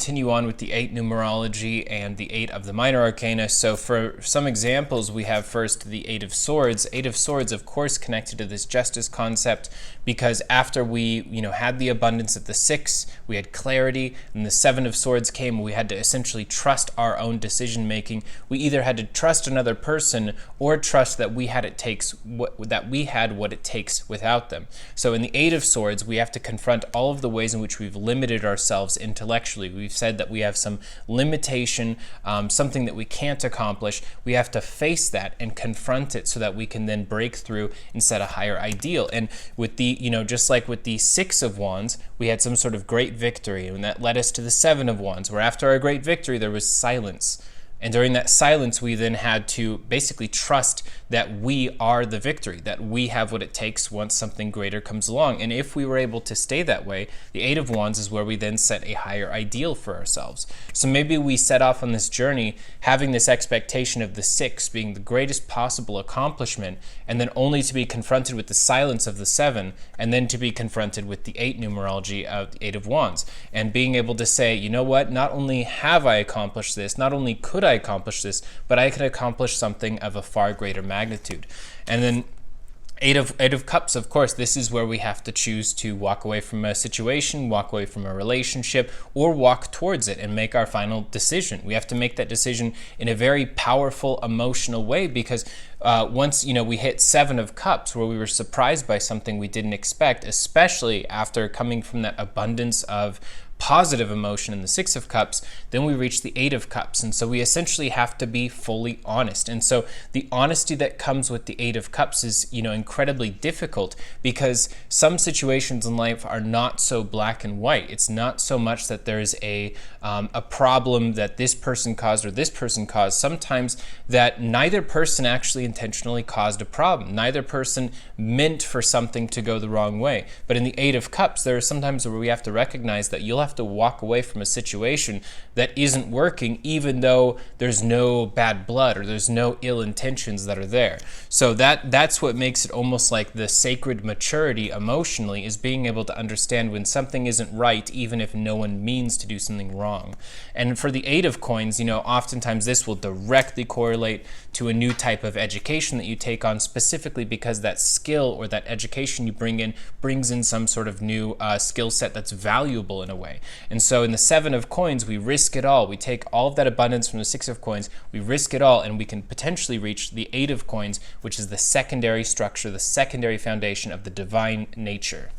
Continue on with the 8 numerology and the 8 of the minor arcana. So for some examples, we have first the 8 of swords. 8 of swords, of course, connected to this justice concept, because after we had the abundance of the 6, we had clarity, and the 7 of swords came. We had to essentially trust our own decision making. We either had to trust another person or trust that we had what it takes without them. So in the 8 of swords, we have to confront all of the ways in which we've limited ourselves intellectually. We've said that we have some limitation, something that we can't accomplish. We have to face that and confront it so that we can then break through and set a higher ideal. And with the, just like with the 6 of wands, we had some sort of great victory, and that led us to the 7 of wands, where after our great victory, there was silence. And during that silence, we then had to basically trust that we are the victory, that we have what it takes once something greater comes along. And if we were able to stay that way, the 8 of wands is where we then set a higher ideal for ourselves. So maybe we set off on this journey having this expectation of the 6 being the greatest possible accomplishment, and then only to be confronted with the silence of the 7, and then to be confronted with the 8 numerology of the 8 of wands. And being able to say, you know what, not only have I accomplished this, not only could I accomplish this, but I can accomplish something of a far greater magnitude. And then Eight of Cups, of course, this is where we have to choose to walk away from a situation, walk away from a relationship, or walk towards it and make our final decision. We have to make that decision in a very powerful, emotional way, because once we hit 7 of Cups, where we were surprised by something we didn't expect, especially after coming from that abundance of positive emotion in the 6 of Cups, then we reach the 8 of Cups. And so we essentially have to be fully honest. And so the honesty that comes with the 8 of Cups is, incredibly difficult, because some situations in life are not so black and white. It's not so much that there's a problem that this person caused or this person caused. Sometimes that neither person actually intentionally caused a problem. Neither person meant for something to go the wrong way. But in the 8 of Cups, there are sometimes where we have to recognize that you'll have to walk away from a situation that isn't working, even though there's no bad blood or there's no ill intentions that are there. So that's what makes it almost like the sacred maturity emotionally, is being able to understand when something isn't right, even if no one means to do something wrong. And for the 8 of coins, oftentimes this will directly correlate to a new type of education that you take on, specifically because that skill or that education you bring in brings in some sort of new skill set that's valuable in a way. And so in the 7 of coins, we risk it all. We take all of that abundance from the 6 of coins, we risk it all, and we can potentially reach the 8 of coins, which is the secondary structure, the secondary foundation of the divine nature.